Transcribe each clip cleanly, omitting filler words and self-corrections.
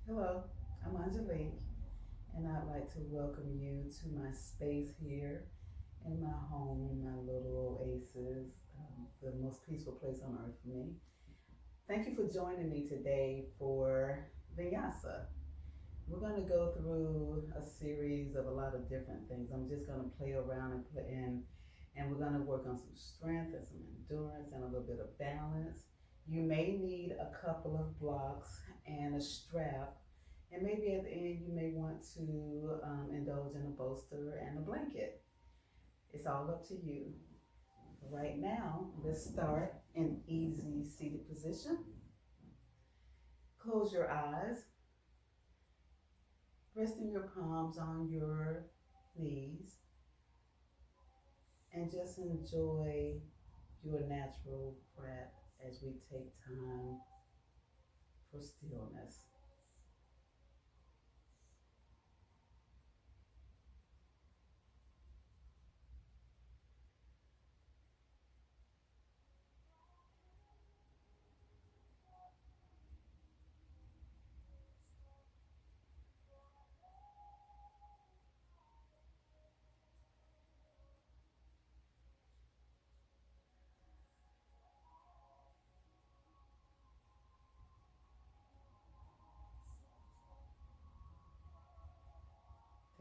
Hello, I'm Angelique, and I'd like to welcome you to my space here in my home, my little oasis, the most peaceful place on earth for me. Thank you for joining me today for Vinyasa. We're going to go through a series of a lot of different things. I'm just going to play around and put in, and we're going to work on some strength and some endurance and a little bit of balance. You may need a couple of blocks and a strap, and maybe at the end you may want to indulge in a bolster and a blanket. It's all up to you. Right now, let's start in easy seated position. Close your eyes, resting your palms on your knees, and just enjoy your natural breath as we take time for stillness.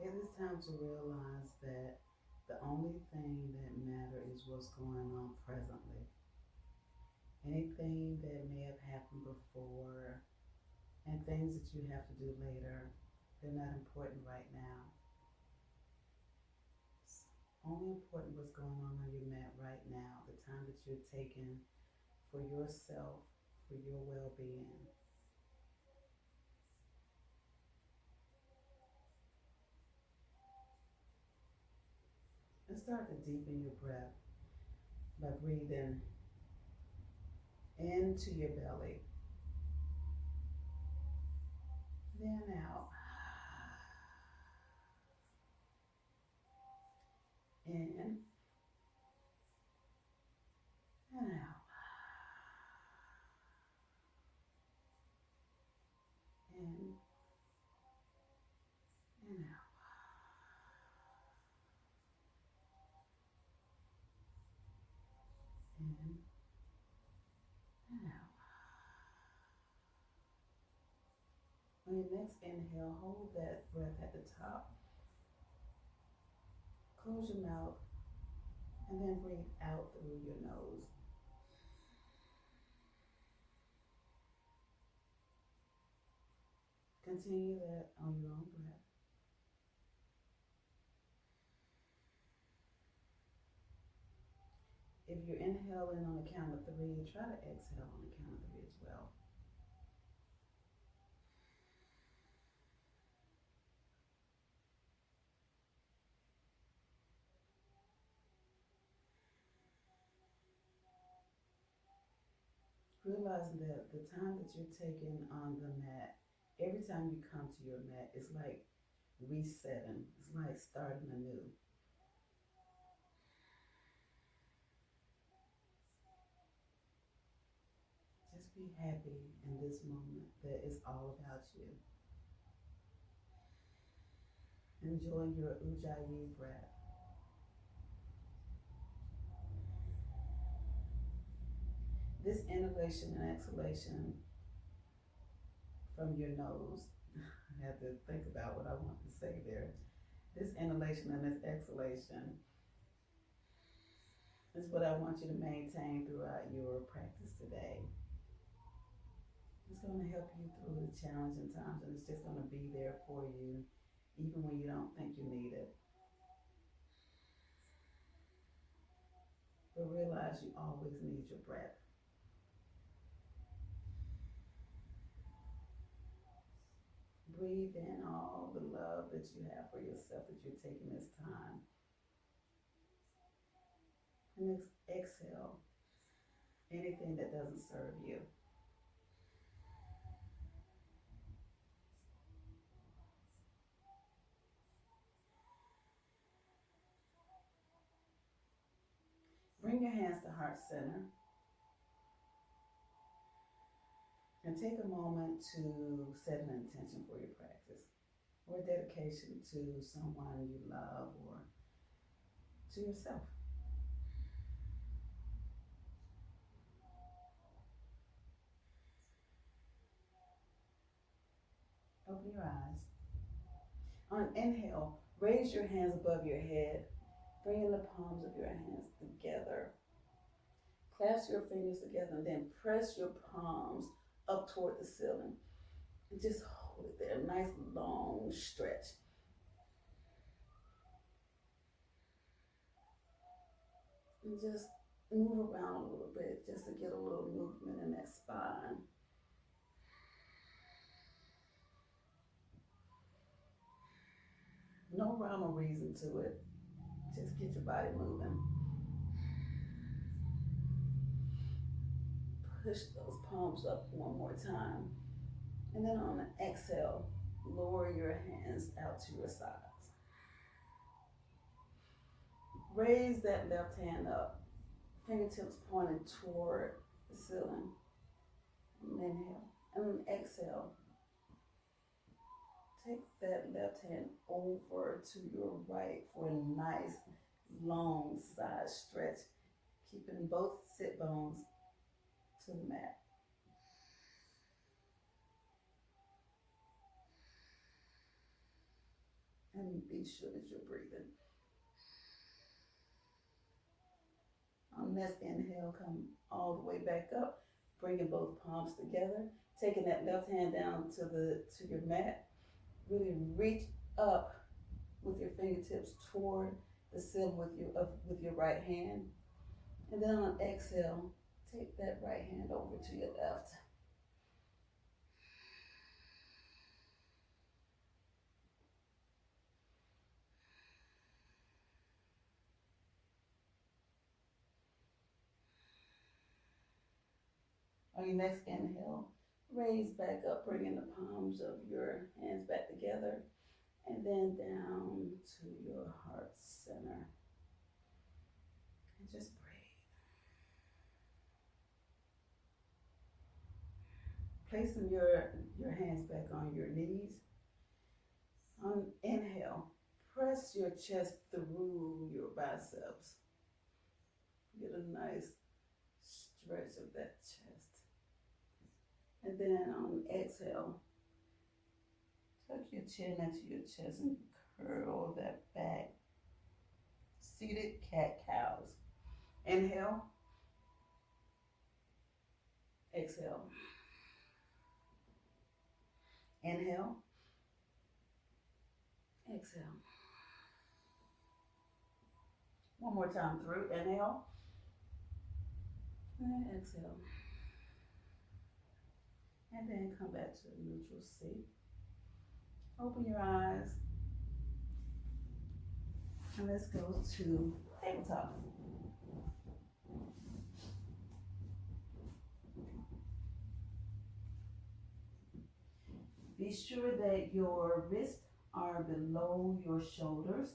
Take this time to realize that the only thing that matters is what's going on presently. Anything that may have happened before and things that you have to do later, they're not important right now. It's only important what's going on your mat right now, the time that you're taking for yourself, for your well being. And start to deepen your breath by breathing into your belly, then out. In and out. In and out. In and out. On your next inhale, hold that breath at the top. Close your mouth and then breathe out through your nose. Continue that on your own breath. If you're inhaling on the count of three, try to exhale on the count of three as well. Realizing that the time that you're taking on the mat, every time you come to your mat, it's like resetting. It's like starting anew. Just be happy in this moment that it's all about you. Enjoy your ujjayi breath. This inhalation and exhalation from your nose, I had to think about what I want to say there. This inhalation and this exhalation is what I want you to maintain throughout your practice today. It's going to help you through the challenging times, and it's just going to be there for you even when you don't think you need it. But realize you always need your breath. Breathe in all the love that you have for yourself, that you're taking this time. And exhale anything that doesn't serve you. Bring your hands to heart center and take a moment to set an intention for your practice or dedication to someone you love or to yourself. Open your eyes. On inhale, raise your hands above your head, bringing the palms of your hands together. Clasp your fingers together and then press your palms up toward the ceiling. And just hold it there. Nice long stretch. And just move around a little bit just to get a little movement in that spine. No rhyme or reason to it. Just get your body moving. Push those palms up one more time. And then on an exhale, lower your hands out to your sides. Raise that left hand up, fingertips pointed toward the ceiling. Inhale. And exhale. Take that left hand over to your right for a nice long side stretch, keeping both sit bones to the mat. And be sure that you're breathing. On next inhale, come all the way back up, bringing both palms together, taking that left hand down to your mat. Really reach up with your fingertips toward the ceiling with your right hand. And then on exhale, take that right hand over to your left. On your next inhale, raise back up, bringing the palms of your hands back together, and then down to your heart center. And just breathe. Placing your hands back on your knees. On inhale, press your chest through your biceps. Get a nice stretch of that chest. And then on exhale, tuck your chin into your chest and curl that back. Seated cat-cows. Inhale. Exhale. Inhale. Exhale. One more time through. Inhale. And exhale. And then come back to a neutral seat. Open your eyes. And let's go to tabletop. Be sure that your wrists are below your shoulders.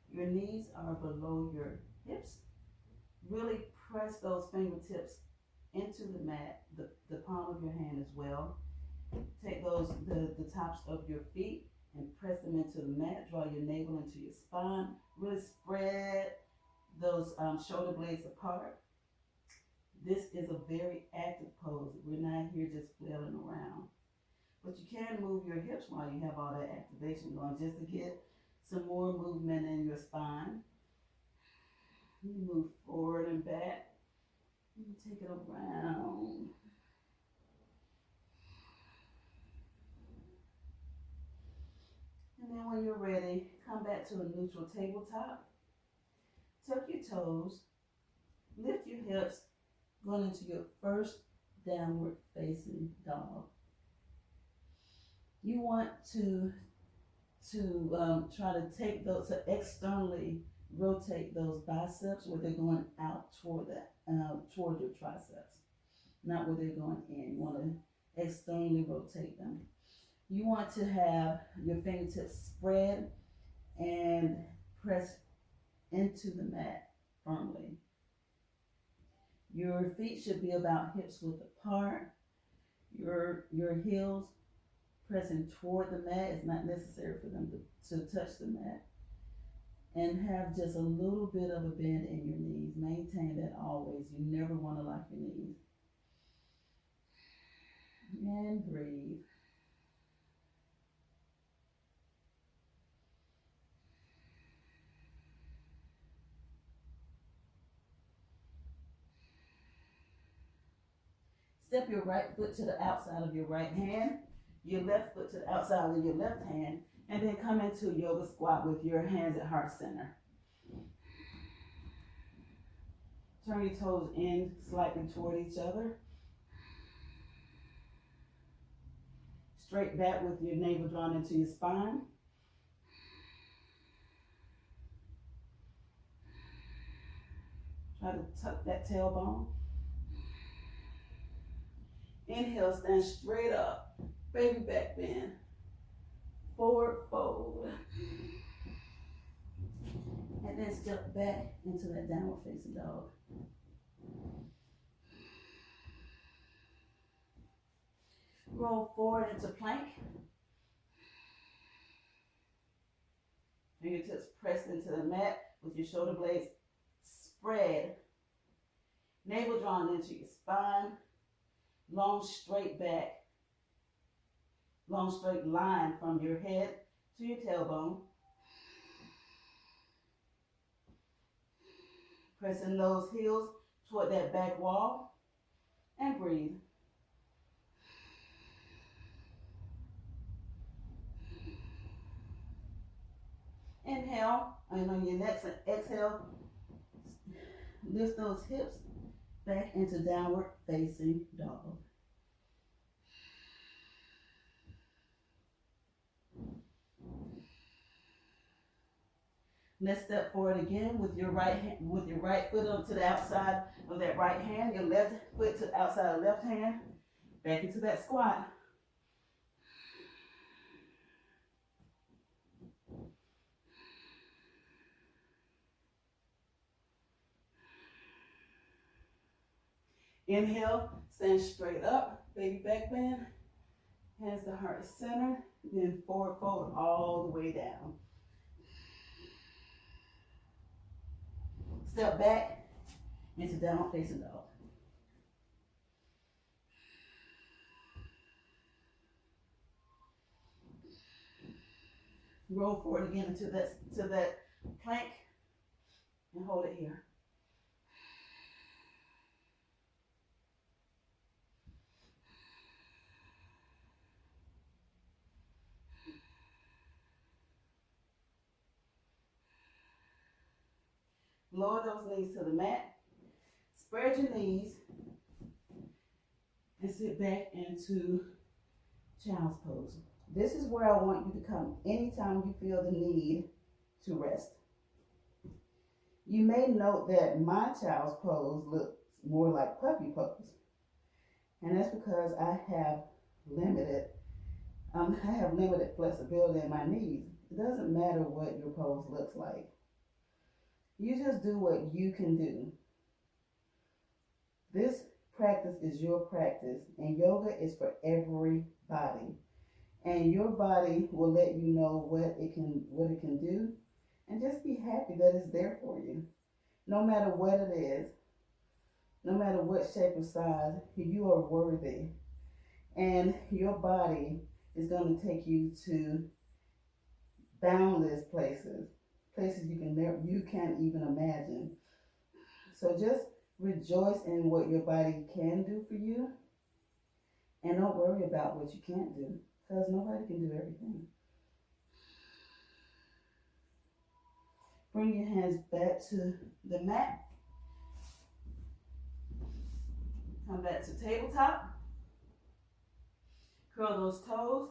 Your knees are below your hips. Really press those fingertips into the mat, the palm of your hand as well. Take the tops of your feet and press them into the mat. Draw your navel into your spine. Really spread those shoulder blades apart. This is a very active pose. We're not here just flailing around. But you can move your hips while you have all that activation going, just to get some more movement in your spine. You move forward and back. You take it around. And then when you're ready, come back to a neutral tabletop. Tuck your toes. Lift your hips, going into your first downward facing dog. You want to try to take those, to externally rotate those biceps where they're going out toward your triceps, not where they're going in. You want to externally rotate them. You want to have your fingertips spread and press into the mat firmly. Your feet should be about hips width apart. Your heels pressing toward the mat. It's not necessary for them to touch the mat. And have just a little bit of a bend in your knees. Maintain that always. You never want to lock your knees. And breathe. Step your right foot to the outside of your right hand, your left foot to the outside of your left hand, and then come into yoga squat with your hands at heart center. Turn your toes in slightly toward each other. Straight back with your navel drawn into your spine. Try to tuck that tailbone. Inhale, stand straight up. Baby back bend. Forward fold. And then step back into that downward facing dog. Roll forward into plank. Fingertips pressed into the mat with your shoulder blades spread. Navel drawn into your spine. Long straight back. Long straight line from your head to your tailbone. Pressing those heels toward that back wall. And breathe. Inhale, and on your next exhale, lift those hips back into downward facing dog. Let's step forward again with your right foot up to the outside of that right hand, your left foot to the outside of the left hand, back into that squat. Inhale, stand straight up, baby back bend, hands to heart center, then forward fold all the way down. Step back into downward facing dog. Roll forward again into that plank and hold it here. Lower those knees to the mat. Spread your knees and sit back into child's pose. This is where I want you to come anytime you feel the need to rest. You may note that my child's pose looks more like puppy pose. And that's because I have limited flexibility in my knees. It doesn't matter what your pose looks like. You just do what you can do. This practice is your practice, and yoga is for everybody. And your body will let you know what it can do, and just be happy that it's there for you. No matter what it is, no matter what shape or size, you are worthy. And your body is going to take you to boundless places you can't even imagine. So just rejoice in what your body can do for you, and don't worry about what you can't do, because nobody can do everything. Bring your hands back to the mat. Come back to tabletop. Curl those toes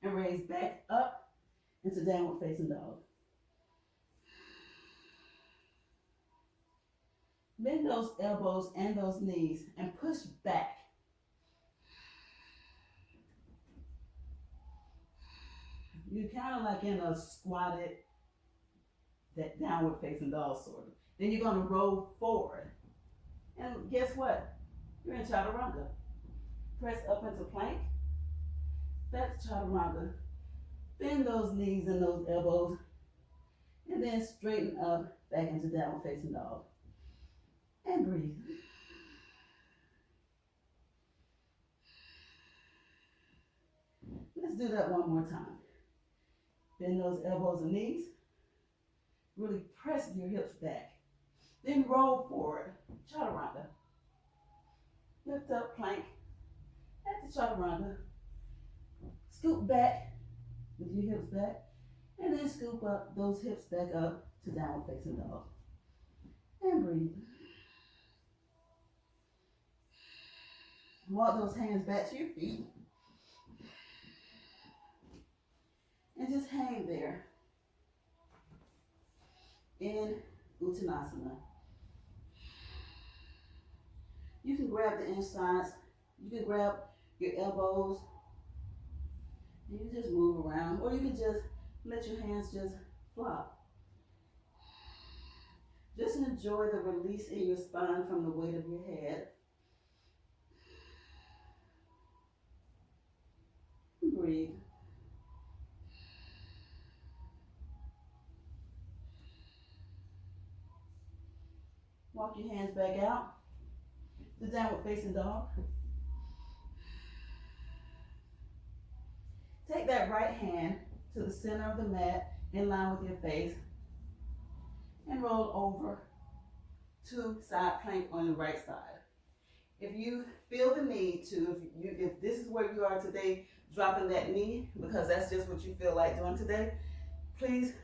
and raise back up into downward facing dog. Bend those elbows and those knees and push back. You're kind of like in a squatted, that downward facing dog sort of. Then you're going to roll forward. And guess what? You're in chaturanga. Press up into plank. Back to chaturanga. Bend those knees and those elbows, and then straighten up back into downward facing dog. And breathe. Let's do that one more time. Bend those elbows and knees. Really press your hips back. Then roll forward, chaturanga. Lift up, plank. Back to chaturanga. Scoop back with your hips back. And then scoop up those hips back up to downward facing dog. And breathe. Walk those hands back to your feet. And just hang there in Uttanasana. You can grab the insides. You can grab your elbows. And you just move around. Or you can just let your hands just flop. Just enjoy the release in your spine from the weight of your head. Breathe. Walk your hands back out. The downward facing dog. Take that right hand to the center of the mat in line with your face and roll over to side plank on the right side. If you feel the need to, if this is where you are today, dropping that knee because that's just what you feel like doing today, please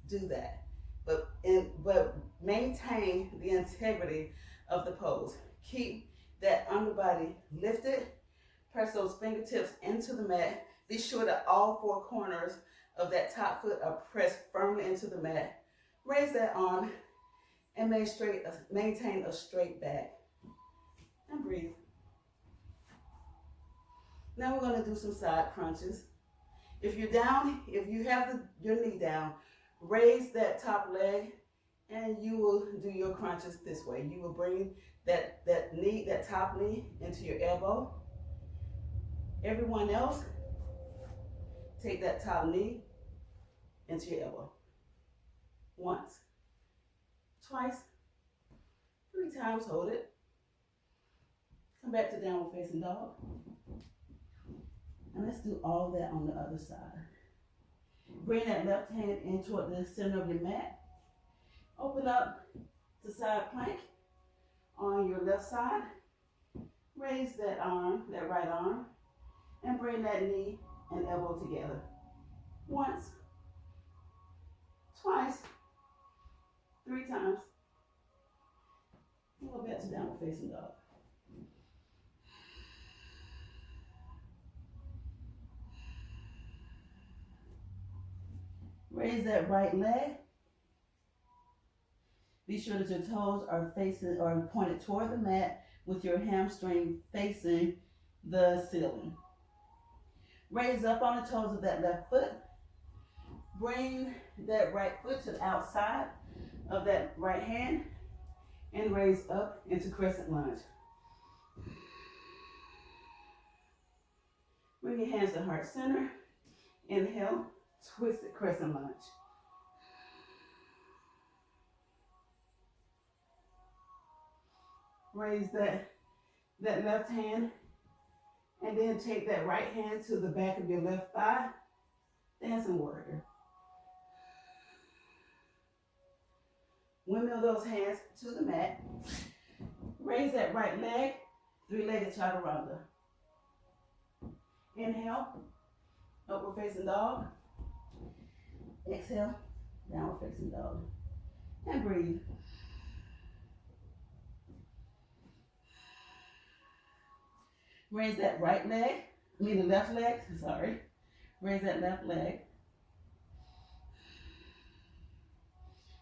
do that. But maintain the integrity of the pose. Keep that underbody lifted. Press those fingertips into the mat. Be sure that all four corners of that top foot are pressed firmly into the mat. Raise that arm and maintain a straight back. And breathe. Now we're going to do some side crunches. If you're down, if you have your knee down, raise that top leg and you will do your crunches this way. You will bring that top knee into your elbow. Everyone else, take that top knee into your elbow. Once, twice, 3 times, hold it. Come back to downward facing dog. And let's do all that on the other side. Bring that left hand in toward the center of your mat. Open up to side plank on your left side. Raise that arm, that right arm, and bring that knee and elbow together. Once, twice, 3 times. And go back to downward facing dog. Raise that right leg. Be sure that your toes are facing or pointed toward the mat with your hamstring facing the ceiling. Raise up on the toes of that left foot. Bring that right foot to the outside of that right hand and raise up into crescent lunge. Bring your hands to heart center. Inhale. Twisted crescent lunge. Raise that left hand and then take that right hand to the back of your left thigh. Dancing warrior. Windmill those hands to the mat. Raise that right leg, 3-legged chaturanga. Inhale, upward facing dog. Exhale, downward facing dog. And breathe. Raise that right leg, the left leg, sorry. Raise that left leg.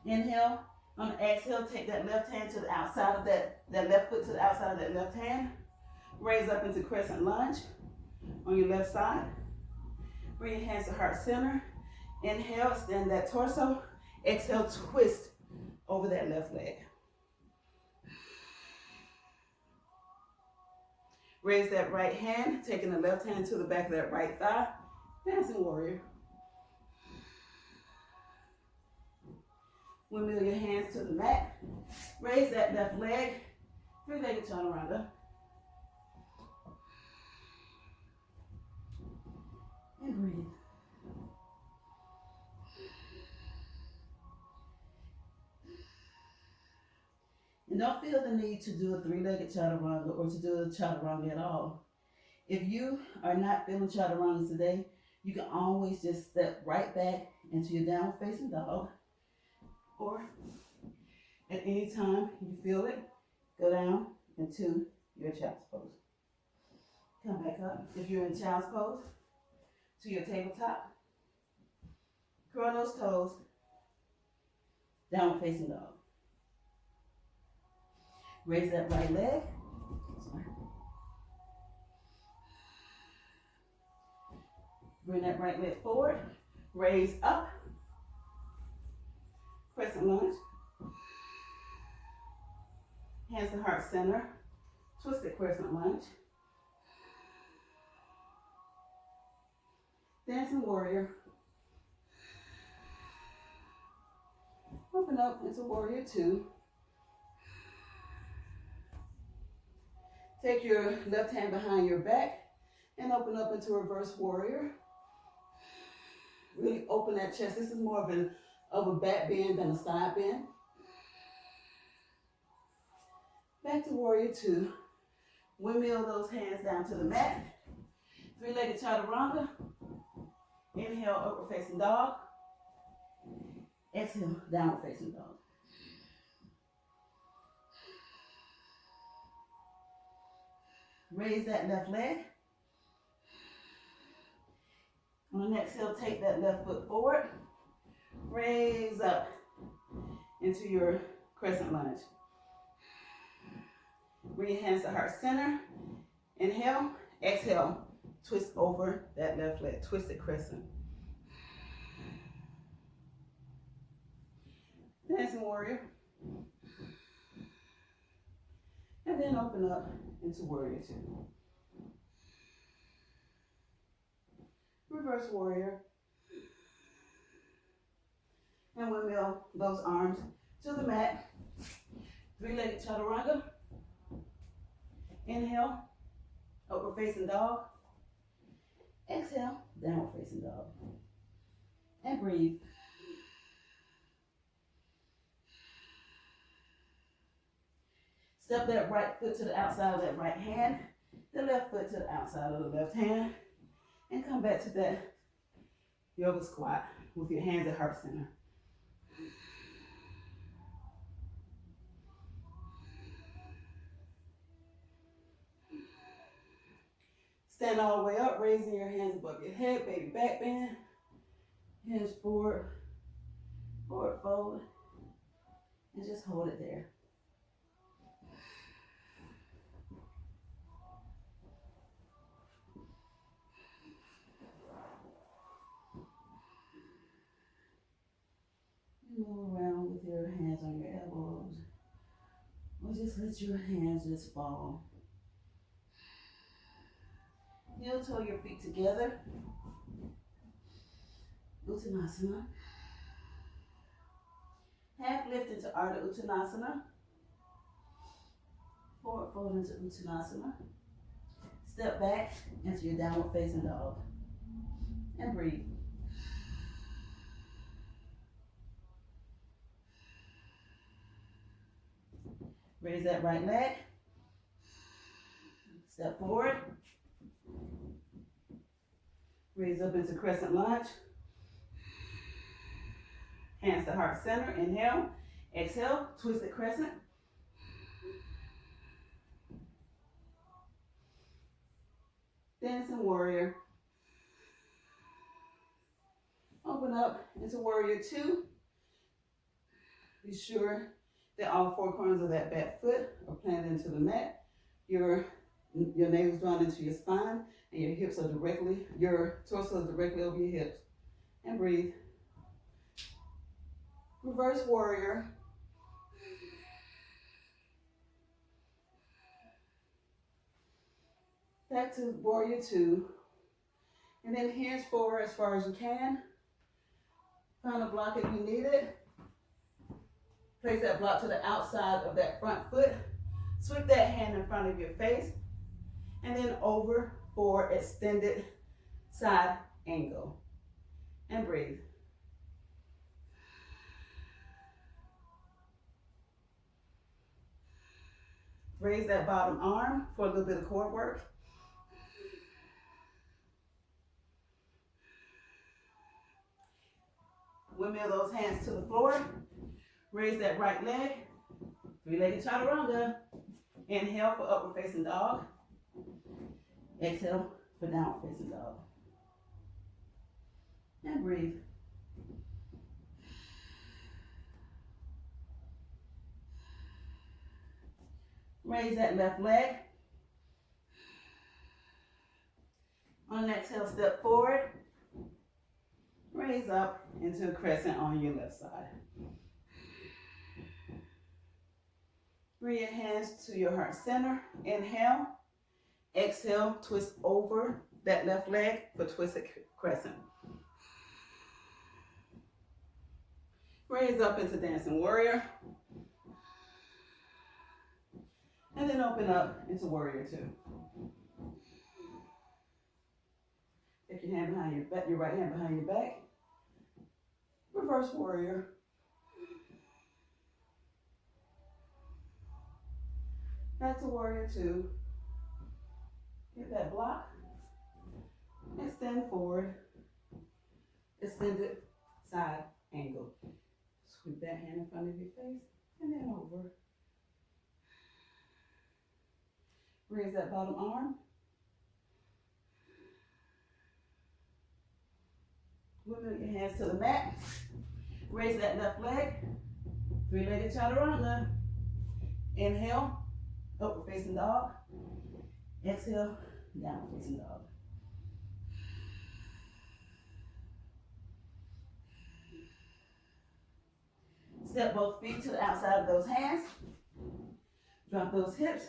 Inhale, on the exhale, take that left hand to the outside of that left foot to the outside of that left hand. Raise up into crescent lunge on your left side. Bring your hands to heart center. Inhale, extend that torso. Exhale, twist over that left leg. Raise that right hand, taking the left hand to the back of that right thigh. Dancing warrior. Windmill your hands to the mat. Raise that left leg. Three-legged chaturanga. And breathe. And don't feel the need to do a three-legged chaturanga or to do a chaturanga at all. If you are not feeling chaturangas today, you can always just step right back into your downward facing dog. Or at any time you feel it, go down into your child's pose. Come back up. If you're in child's pose, to your tabletop. Curl those toes. Downward facing dog. Raise that right leg. Bring that right leg forward. Raise up. Crescent lunge. Hands to heart center. Twisted crescent lunge. Dancing warrior. Open up into warrior two. Take your left hand behind your back and open up into reverse warrior. Really open that chest. This is more of a back bend than a side bend. Back to warrior two. Windmill those hands down to the mat. Three-legged chaturanga. Inhale, upward facing dog. Exhale, downward facing dog. Raise that left leg. On an exhale, take that left foot forward. Raise up into your crescent lunge. Bring your hands to heart center. Inhale, exhale. Twist over that left leg, twisted crescent. Dancing warrior. And then open up into warrior two. Reverse warrior. And windmill those arms to the mat. Three-legged chaturanga. Inhale, upward facing dog. Exhale, downward facing dog. And breathe. Step that right foot to the outside of that right hand, the left foot to the outside of the left hand, and come back to that yoga squat with your hands at heart center. Stand all the way up, raising your hands above your head, baby back bend. Hands forward, forward fold, and just hold it there. Move around with your hands on your elbows, or just let your hands just fall. Heel toe your feet together. Uttanasana. Half lift into Ardha Uttanasana. Forward fold into Uttanasana. Step back into your downward facing dog. And breathe. Raise that right leg. Step forward. Raise up into crescent lunge. Hands to heart center. Inhale. Exhale. Twisted crescent. Dancing warrior. Open up into warrior two. Be sure that all four corners of that back foot are planted into the mat. Your navel's drawn into your spine, and your hips are your torso is directly over your hips. And breathe. Reverse warrior. Back to warrior two. And then hands forward as far as you can. Find a block if you need it. Place that block to the outside of that front foot. Sweep that hand in front of your face. And then over for extended side angle. And breathe. Raise that bottom arm for a little bit of core work. Windmill those hands to the floor. Raise that right leg. Three-legged chaturanga. Inhale for upward facing dog. Exhale for downward facing dog. And breathe. Raise that left leg. On an exhale, step forward. Raise up into a crescent on your left side. Bring your hands to your heart center. Inhale. Exhale, twist over that left leg for twisted crescent. Raise up into dancing warrior. And then open up into warrior two. Take your hand behind your back, your right hand behind your back. Reverse warrior. Back to warrior two. Get that block. Extend forward. Extended side angle. Sweep that hand in front of your face and then over. Raise that bottom arm. Wiggle your hands to the mat. Raise that left leg. Three-legged chaturanga. Inhale, upward facing dog. Exhale, downward facing dog. Step both feet to the outside of those hands. Drop those hips.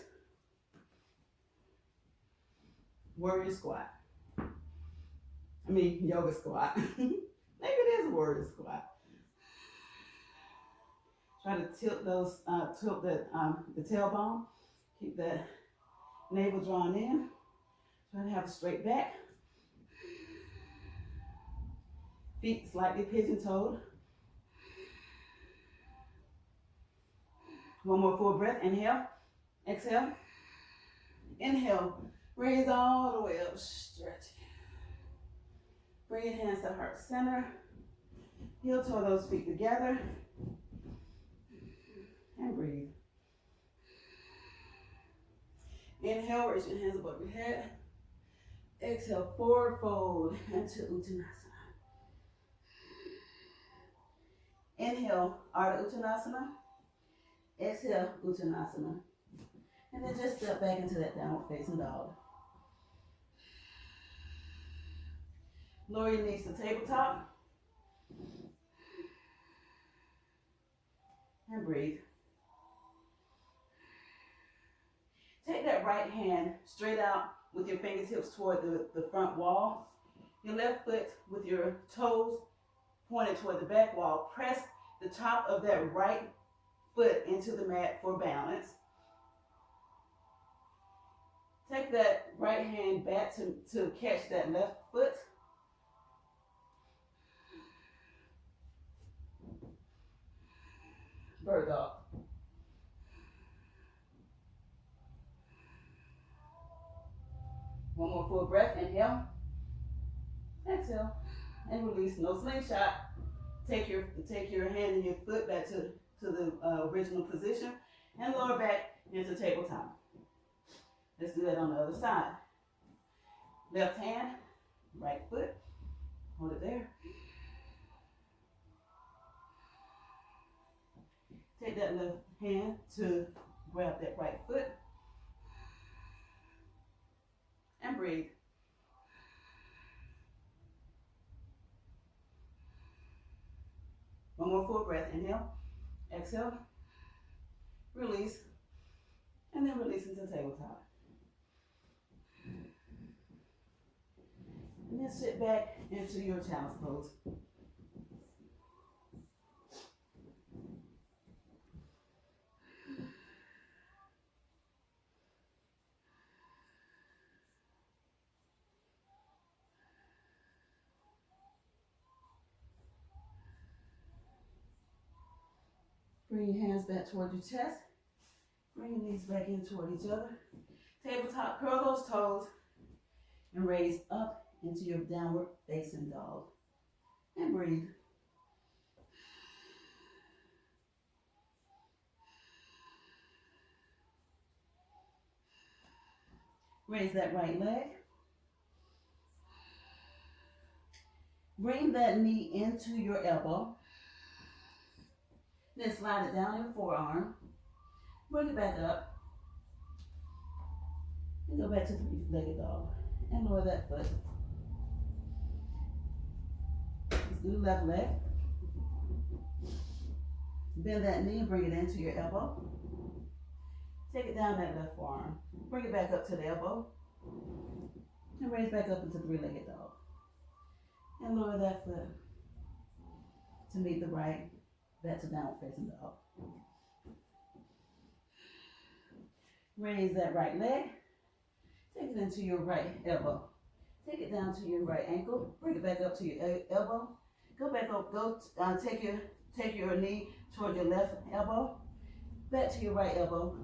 Warrior squat. Yoga squat. Maybe it is a warrior squat. Try to tilt those, the tailbone. Keep that navel drawn in. Try to have a straight back. Feet slightly pigeon-toed. One more full breath. Inhale. Exhale. Inhale. Raise all the way up. Stretch. Bring your hands to heart center. Heel toe those feet together. And breathe. Inhale, raise your hands above your head. Exhale, forward fold into Uttanasana. Inhale, Ardha Uttanasana. Exhale, Uttanasana. And then just step back into that downward facing dog. Lower your knees to tabletop. And breathe. Take that right hand straight out with your fingertips toward the front wall. Your left foot with your toes pointed toward the back wall. Press the top of that right foot into the mat for balance. Take that right hand back to catch that left foot. Bird dog. One more full breath. Inhale. Exhale. And release. No slingshot. Take your hand and your foot back to the original position and lower back into tabletop. Let's do that on the other side. Left hand, right foot. Hold it there. Take that left hand to grab that right foot. And breathe. One more full breath. Inhale. Exhale. Release. And then release into tabletop. And sit back into your child's pose. Bring your hands back toward your chest. Bring your knees back in toward each other. Tabletop, curl those toes and raise up into your downward facing dog. And breathe. Raise that right leg. Bring that knee into your elbow. Then slide it down your forearm. Bring it back up. And go back to three-legged dog. And lower that foot. Let's do the left leg. Bend that knee and bring it into your elbow. Take it down that left forearm. Bring it back up to the elbow. And raise back up into three-legged dog. And lower that foot to meet the right, back to downward facing dog. Raise that right leg. Take it into your right elbow. Take it down to your right ankle. Bring it back up to your elbow. Go back up. Take your knee toward your left elbow. Back to your right elbow.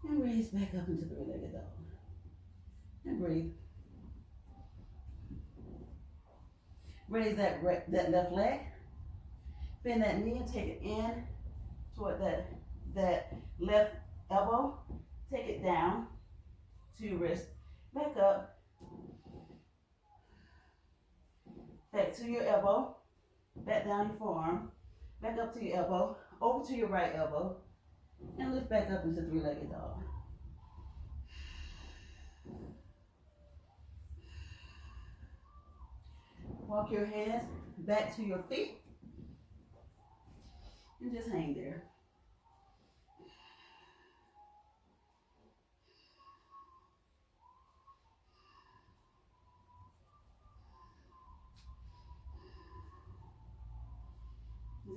And raise back up into three-legged dog. And breathe. Raise that left leg. Bend that knee and take it in toward that left elbow. Take it down to your wrist. Back up. Back to your elbow. Back down your forearm. Back up to your elbow. Over to your right elbow. And lift back up into three-legged dog. Walk your hands back to your feet. And just hang there.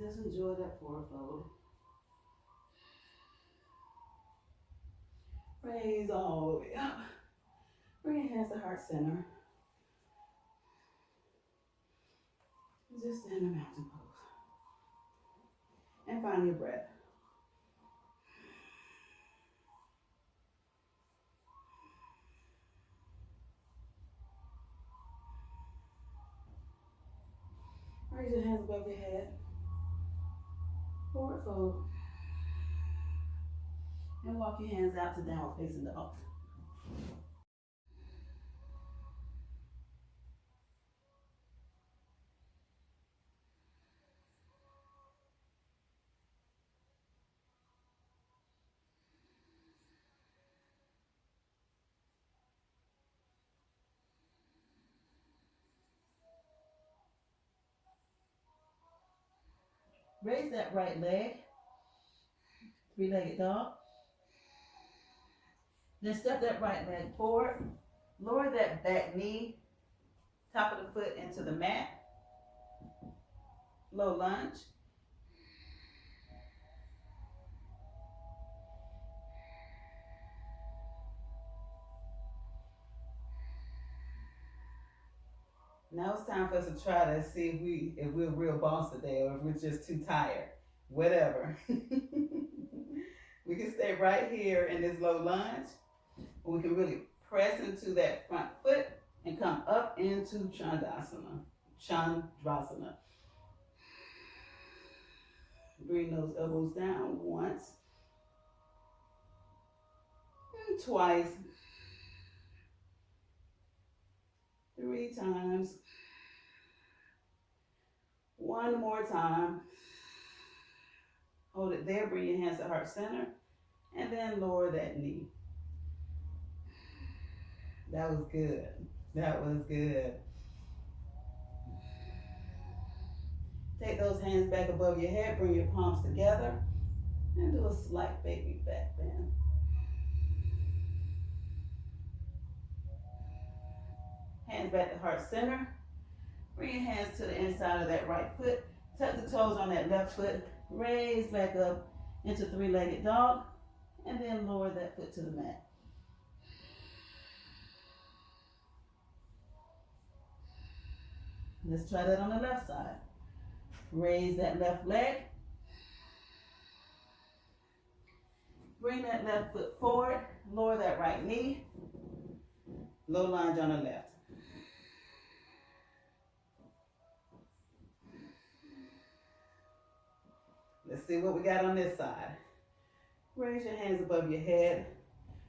Just enjoy that forward fold. Raise all the way up. Bring your hands to heart center. Just stand in mountain pose. And find your breath. Raise your hands above your head. Forward fold. And walk your hands out to downward facing dog. Raise that right leg, three-legged dog. Then step that right leg forward. Lower that back knee, top of the foot into the mat. Low lunge. Now it's time for us to try to see if we're real boss today or if we're just too tired. Whatever. We can stay right here in this low lunge. We can really press into that front foot and come up into Chandrasana. Chandrasana. Bring those elbows down once. And twice. 3 times. One more time. Hold it there, bring your hands to heart center, and then lower that knee. That was good. That was good. Take those hands back above your head, bring your palms together, and do a slight baby back bend. hands back to heart center. Bring your hands to the inside of that right foot. Tuck the toes on that left foot. Raise back up into three-legged dog. And then lower that foot to the mat. Let's try that on the left side. Raise that left leg. Bring that left foot forward. Lower that right knee. Low lunge on the left. Let's see what we got on this side. Raise your hands above your head.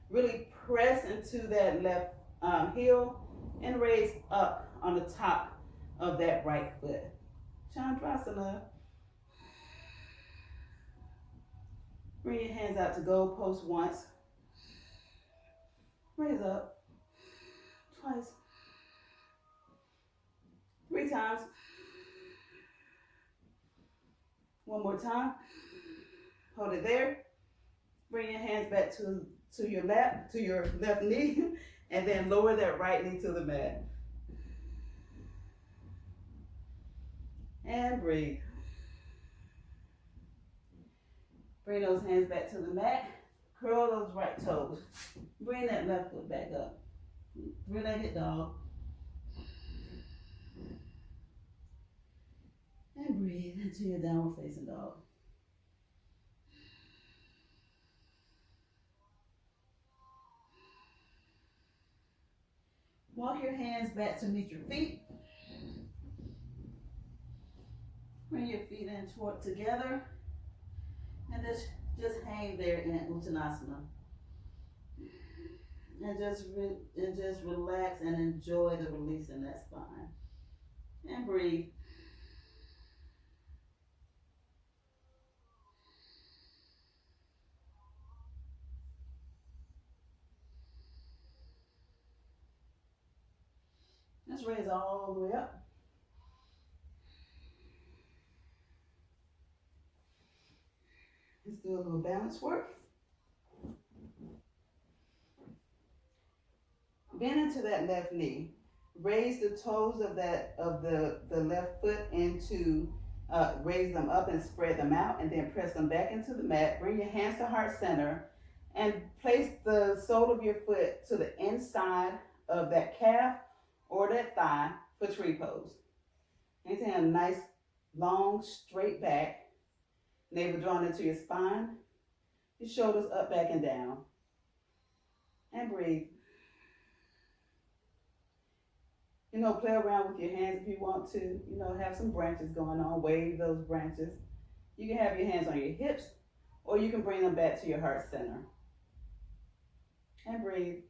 Really press into that left heel and raise up on the top of that right foot. Chandrasana. Bring your hands out to goal post once. Raise up. Twice. 3 times. One more time. Hold it there. Bring your hands back to your lap, to your left knee, and then lower that right knee to the mat. And breathe. Bring those hands back to the mat. Curl those right toes. Bring that left foot back up. Three-legged dog. And breathe into your downward facing dog. Walk your hands back to meet your feet. Bring your feet in toward together. And just hang there in Uttanasana. And just relax and enjoy the release in that spine. And breathe. Let's raise all the way up. Let's do a little balance work. Bend into that left knee. Raise the toes of the left foot into, raise them up and spread them out, and then press them back into the mat. Bring your hands to heart center and place the sole of your foot to the inside of that calf or that thigh for tree pose. Maintain a nice, long, straight back. Navel drawn into your spine. Your shoulders up, back, and down. And breathe. Play around with your hands if you want to. Have some branches going on. Wave those branches. You can have your hands on your hips, or you can bring them back to your heart center. And breathe.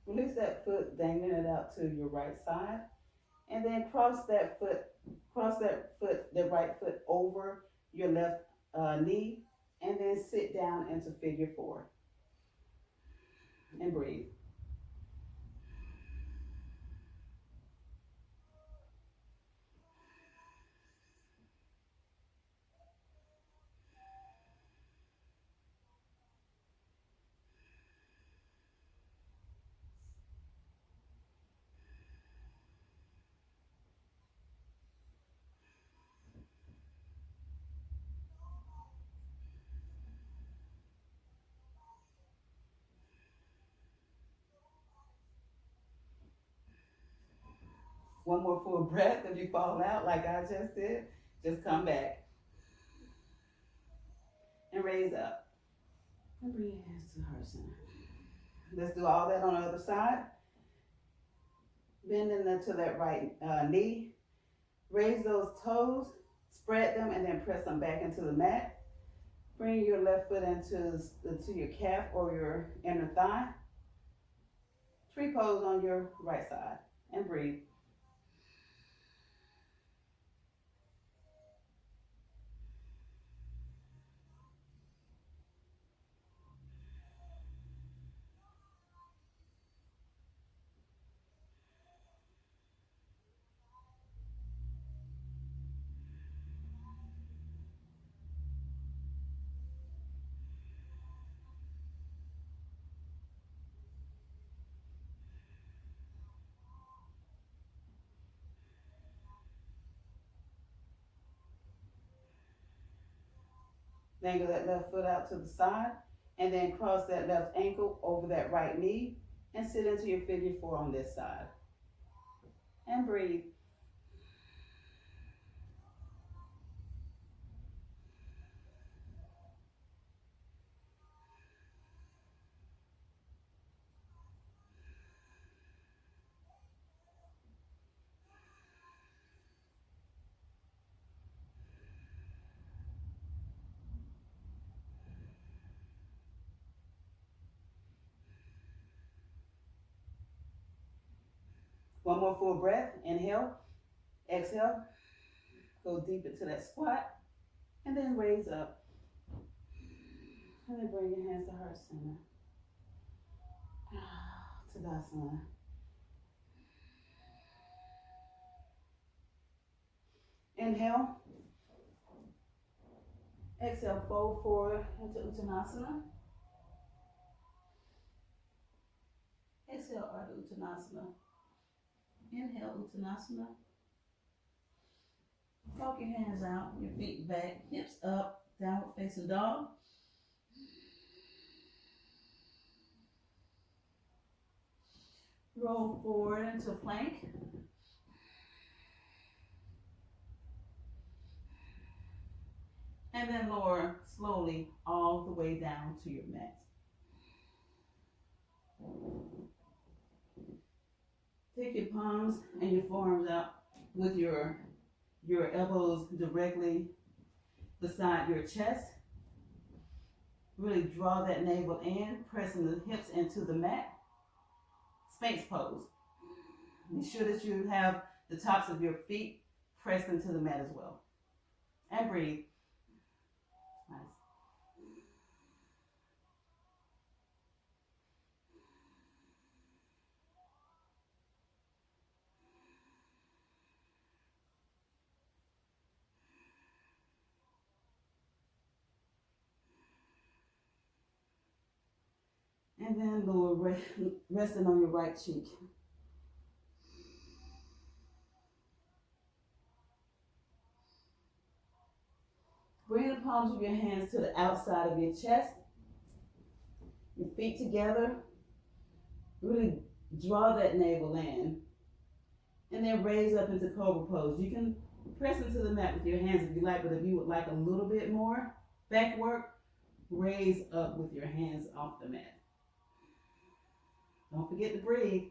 Release that foot, dangling it out to your right side. And then cross that right foot over your left knee. And then sit down into figure 4. And breathe. One more full breath. If you fall out like I just did, just come back. And raise up. And bring your hands to the heart center. Let's do all that on the other side. Bend into that right knee. Raise those toes. Spread them and then press them back into the mat. Bring your left foot into your calf or your inner thigh. Tree pose on your right side. And breathe. Dangle that left foot out to the side, and then cross that left ankle over that right knee and sit into your figure four on this side. And breathe. One more full breath. Inhale, exhale, go deep into that squat, and then raise up. And then bring your hands to heart center. Tadasana. Inhale. Exhale, fold forward into Uttanasana. Exhale, Ardha Uttanasana. Inhale, Uttanasana. Walk your hands out, your feet back, hips up, downward facing dog. Roll forward into plank. And then lower slowly all the way down to your mat. Take your palms and your forearms out with your elbows directly beside your chest. Really draw that navel in, pressing the hips into the mat. Sphinx pose. Be sure that you have the tops of your feet pressed into the mat as well. And breathe. Nice. And then lower, resting on your right cheek. Bring the palms of your hands to the outside of your chest. Your feet together. Really draw that navel in. And then raise up into Cobra pose. You can press into the mat with your hands if you like, but if you would like a little bit more back work, raise up with your hands off the mat. Don't forget to breathe.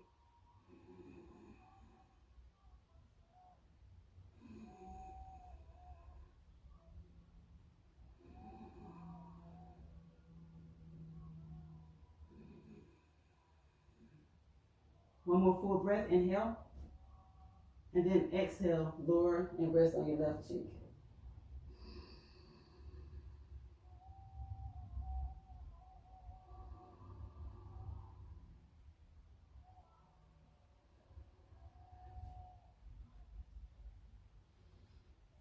One more full breath, inhale. And then exhale, lower and rest on your left cheek.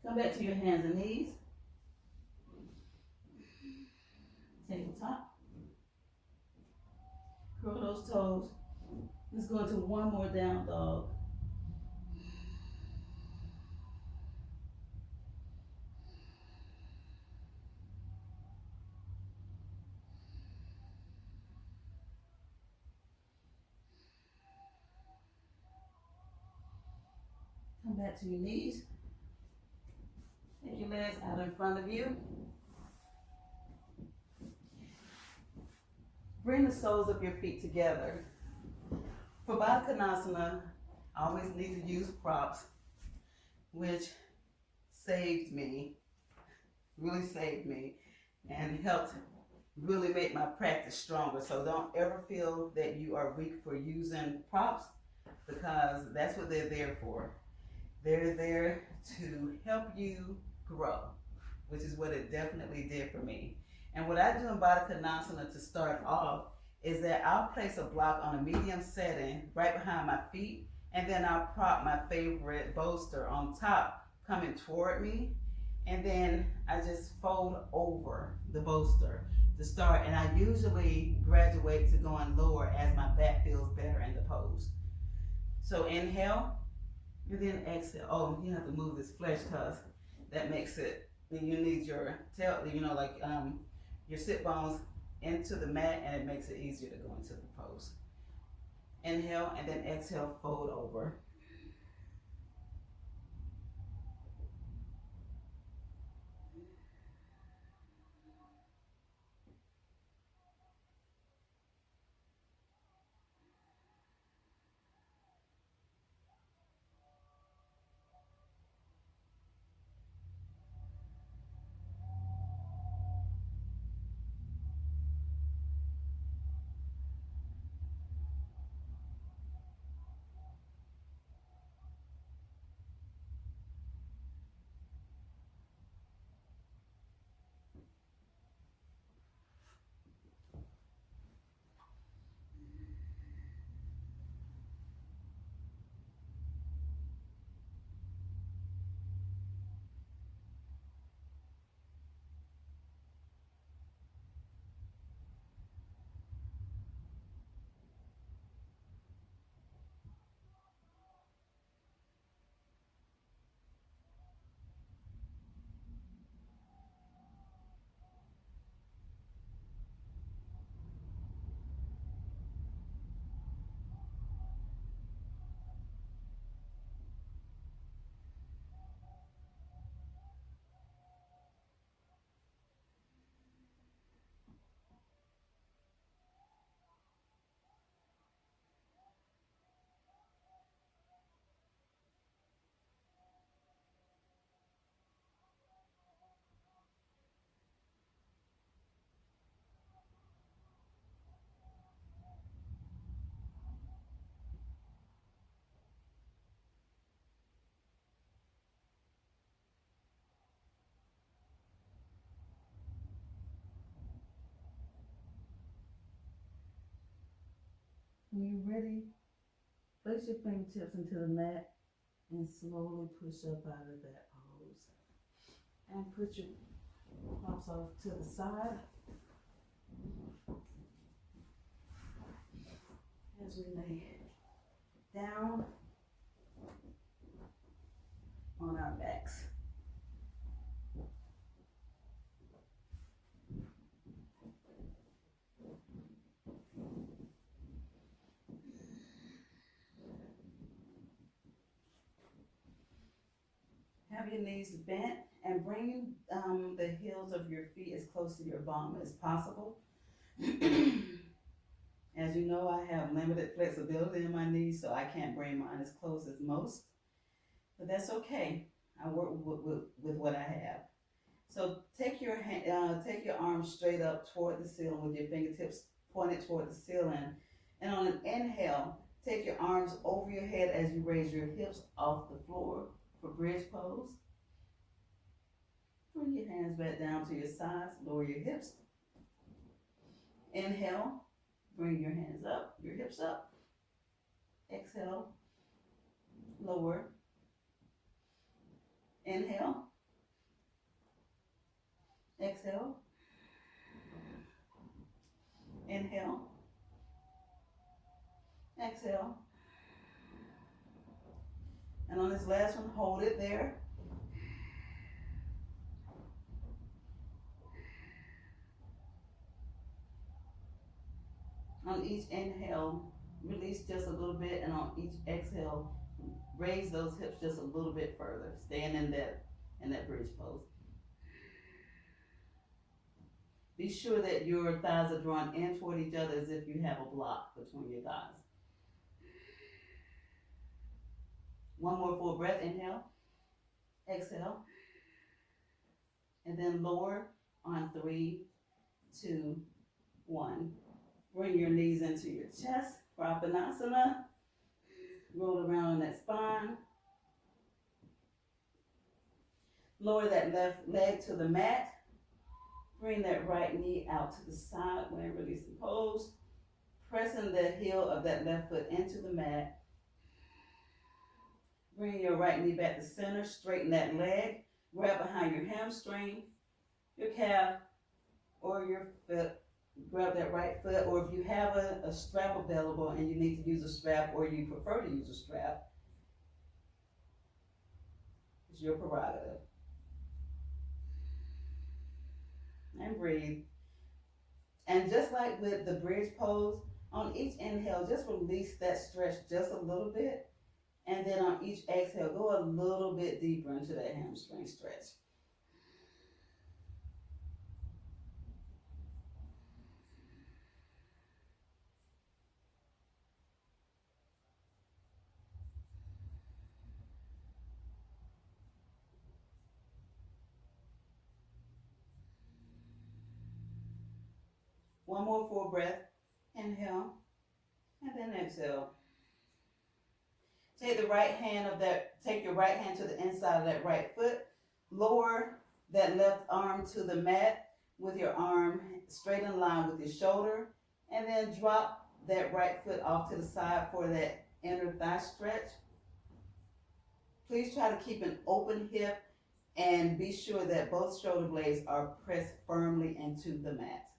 Come back to your hands and knees. Tabletop. Curl those toes. Let's go into one more down dog. Come back to your knees. Take your legs out in front of you. Bring the soles of your feet together. For Baddha Konasana, I always need to use props, which saved me, really saved me, and helped really make my practice stronger. So don't ever feel that you are weak for using props, because that's what they're there for. They're there to help you grow, which is what it definitely did for me. And what I do in Baddha Konasana to start off is that I'll place a block on a medium setting right behind my feet, and then I'll prop my favorite bolster on top coming toward me, and then I just fold over the bolster to start, and I usually graduate to going lower as my back feels better in the pose. So inhale, and then exhale. Oh, you have to move this flesh because that makes it then you need your tail, like your sit bones into the mat, and it makes it easier to go into the pose. Inhale and then exhale, fold over. When you're ready, place your fingertips into the mat and slowly push up out of that pose. And put your props off to the side as we lay down on our backs. Have your knees bent and bring the heels of your feet as close to your bum as possible. As you know, I have limited flexibility in my knees, so I can't bring mine as close as most. But that's okay. I work with what I have. So take your arms straight up toward the ceiling with your fingertips pointed toward the ceiling. And on an inhale, take your arms over your head as you raise your hips off the floor for bridge pose. Bring your hands back down to your sides, lower your hips. Inhale, bring your hands up, your hips up. Exhale, lower. Inhale. Exhale. Inhale. Exhale. And on this last one, hold it there. On each inhale, release just a little bit, and on each exhale, raise those hips just a little bit further, staying in that bridge pose. Be sure that your thighs are drawn in toward each other as if you have a block between your thighs. One more full breath, inhale, exhale, and then lower on 3, 2, 1. Bring your knees into your chest for Vinyasa. Roll around on that spine. Lower that left leg to the mat. Bring that right knee out to the side when releasing pose. Pressing the heel of that left foot into the mat. Bring your right knee back to center. Straighten that leg. Grab behind your hamstring, your calf, or your foot. Grab that right foot, or if you have a strap available and you need to use a strap, or you prefer to use a strap, it's your prerogative. And breathe. And just like with the bridge pose, on each inhale, just release that stretch just a little bit. And then on each exhale, go a little bit deeper into that hamstring stretch. One more full breath. Inhale and then exhale. Take your right hand to the inside of that right foot. Lower that left arm to the mat with your arm straight in line with your shoulder. And then drop that right foot off to the side for that inner thigh stretch. Please try to keep an open hip and be sure that both shoulder blades are pressed firmly into the mat.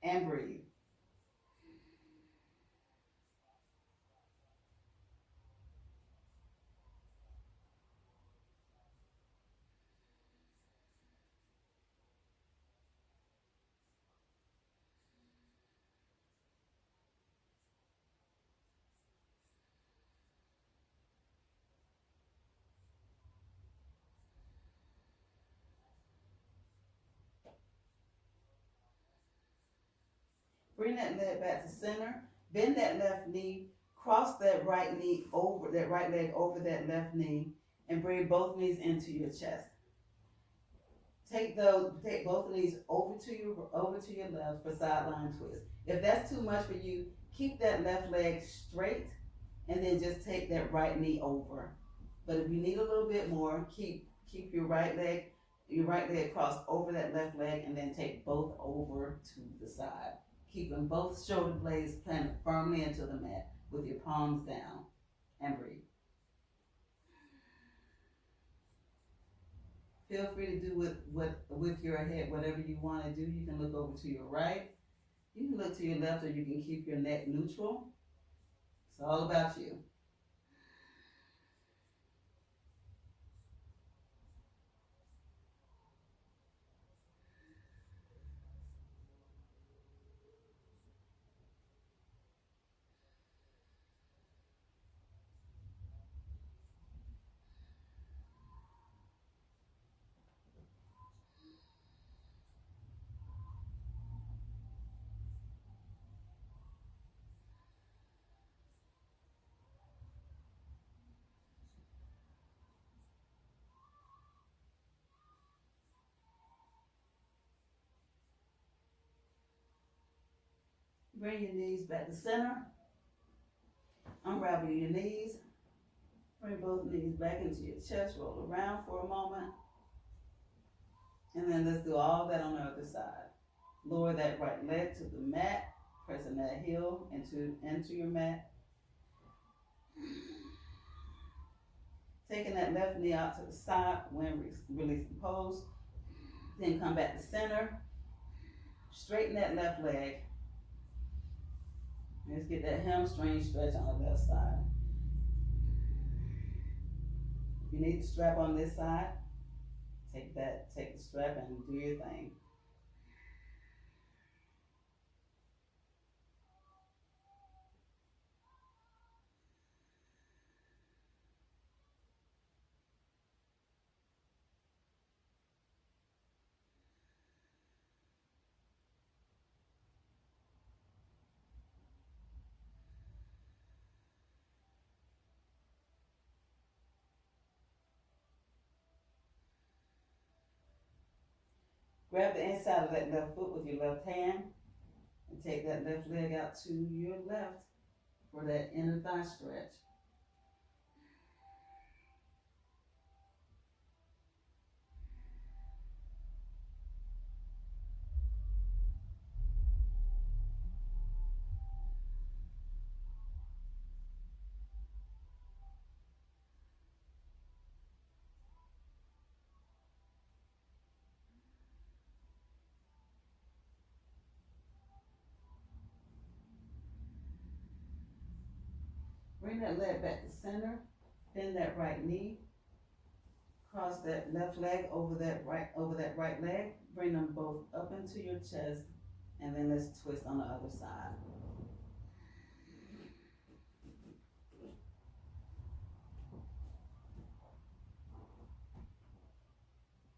And breathe. Bring that leg back to center. Bend that left knee. Cross that right knee over that right leg over that left knee, and bring both knees into your chest. Take both knees over to your left for sideline twist. If that's too much for you, keep that left leg straight, and then just take that right knee over. But if you need a little bit more, keep your right leg crossed over that left leg, and then take both over to the side, keeping both shoulder blades planted firmly into the mat with your palms down. And breathe. Feel free to do with your head whatever you want to do. You can look over to your right, you can look to your left, or you can keep your neck neutral. It's all about you. Bring your knees back to center. Unravel your knees. Bring both knees back into your chest. Roll around for a moment. And then let's do all that on the other side. Lower that right leg to the mat. Pressing that heel into your mat. Taking that left knee out to the side when releasing pose. Then come back to center. Straighten that left leg. Let's get that hamstring stretch on the left side. If you need the strap on this side, take the strap and do your thing. Grab the inside of that left foot with your left hand and take that left leg out to your left for that inner thigh stretch. Bring that leg back to center. Bend that right knee. Cross that left leg over that right leg. Bring them both up into your chest, and then let's twist on the other side.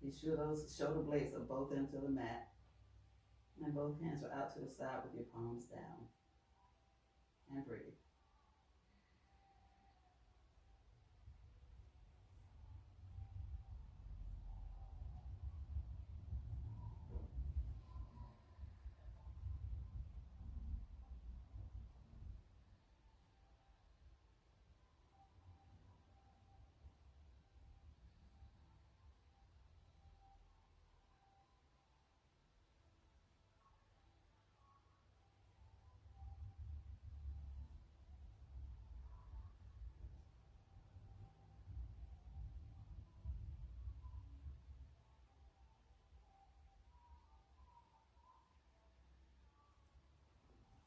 Be sure those shoulder blades are both into the mat, and both hands are out to the side with your palms down. And breathe.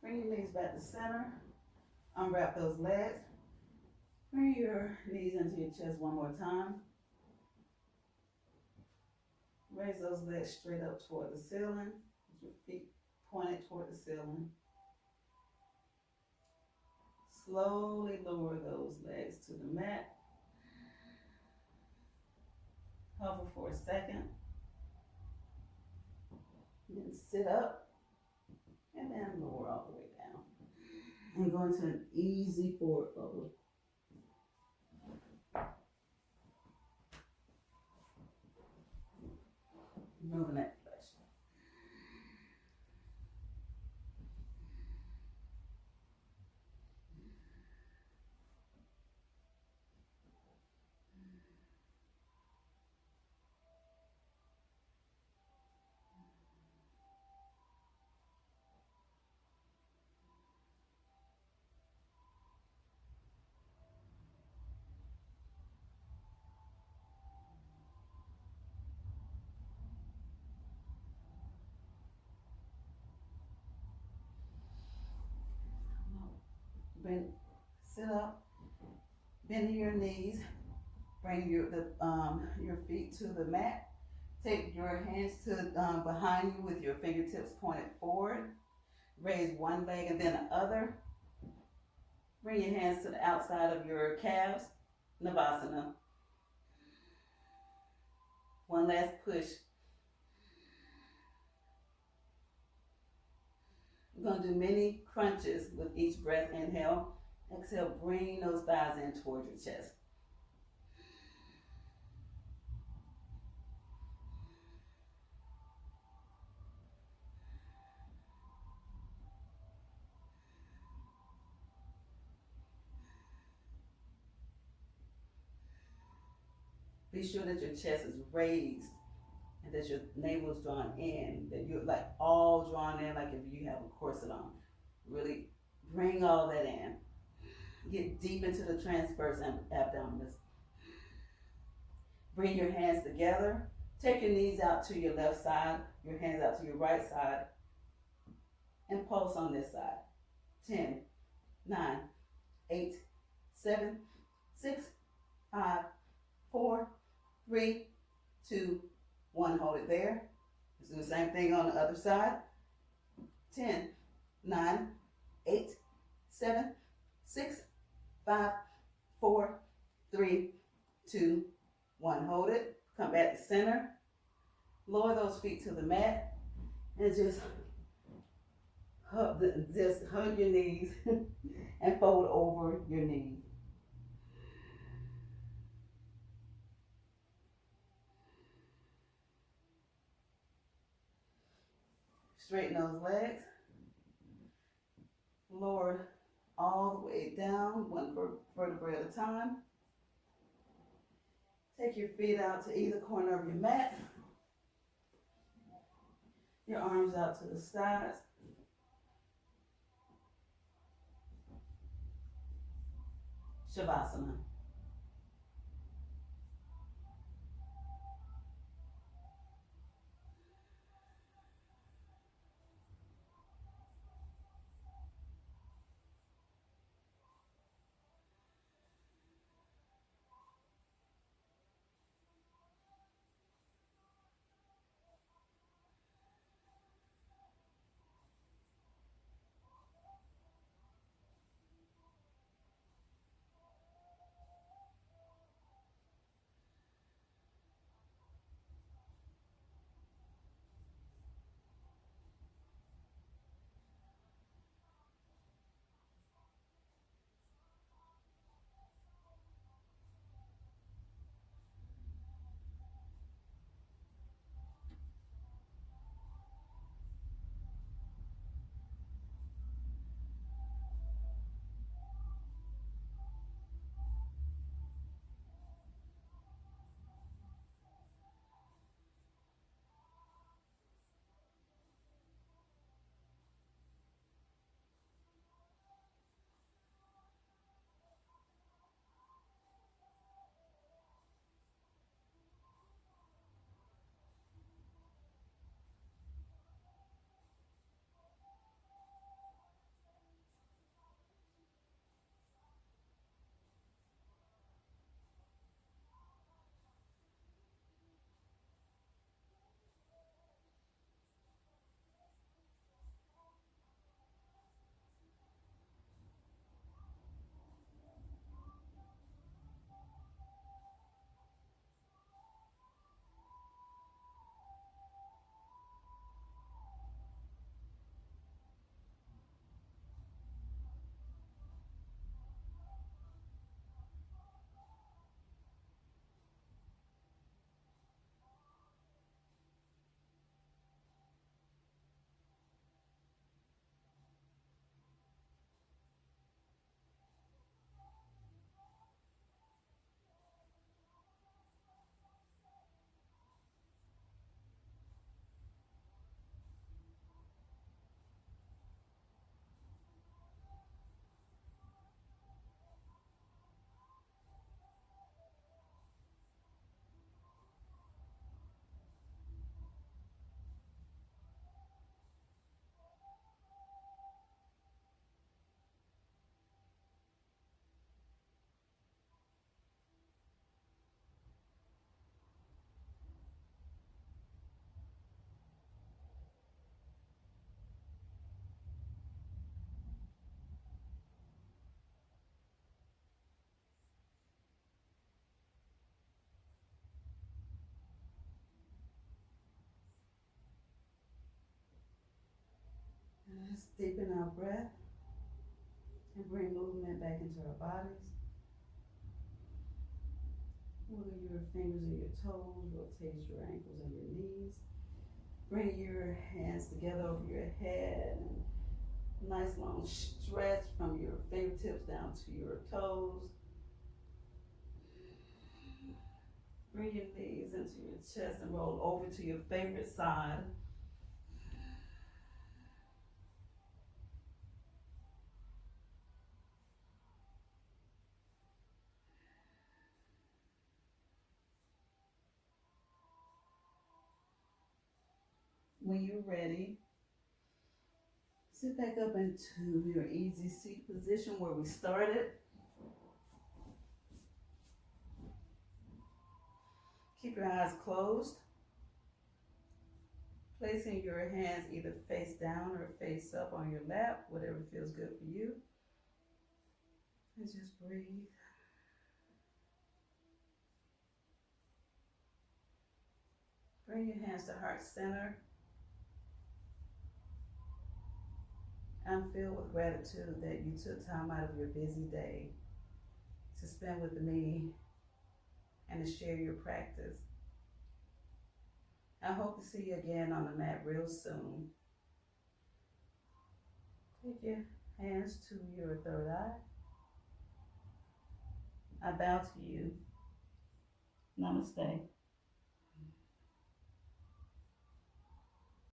Bring your knees back to center. Unwrap those legs. Bring your knees into your chest one more time. Raise those legs straight up toward the ceiling. With your feet pointed toward the ceiling. Slowly lower those legs to the mat. Hover for a second. Then sit up. And then lower all the way down. And go into an easy forward fold. Moving that flesh. Bend, sit up, bend your knees, bring your feet to the mat. Take your hands to behind you with your fingertips pointed forward. Raise one leg and then the other. Bring your hands to the outside of your calves. Navasana. One last push. We're going to do many crunches with each breath. Inhale. Exhale. Bring those thighs in towards your chest. Be sure that your chest is raised and that your navel is drawn in, that you're like all drawn in, like if you have a corset on. Really bring all that in. Get deep into the transverse abdominis. Bring your hands together. Take your knees out to your left side, your hands out to your right side, and pulse on this side. 10, 9, 8, 7, 6, 5, 4, 3, 2, 1. Hold it there. Let's do the same thing on the other side. 10, 9, 8, 7, 6, 5, 4, 3, 2, 1. Hold it. Come back to center. Lower those feet to the mat and just hug your knees and fold over your knees. Straighten those legs. Lower all the way down, one vertebrae at a time. Take your feet out to either corner of your mat. Your arms out to the sides. Shavasana. Let's deepen our breath and bring movement back into our bodies. Wiggle your fingers and your toes, rotate your ankles and your knees. Bring your hands together over your head and nice long stretch from your fingertips down to your toes. Bring your knees into your chest and roll over to your favorite side. When you're ready, sit back up into your easy seat position where we started. Keep your eyes closed. Placing your hands either face down or face up on your lap, whatever feels good for you. And just breathe. Bring your hands to heart center. I'm filled with gratitude that you took time out of your busy day to spend with me and to share your practice. I hope to see you again on the mat real soon. Take your hands to your third eye. I bow to you. Namaste.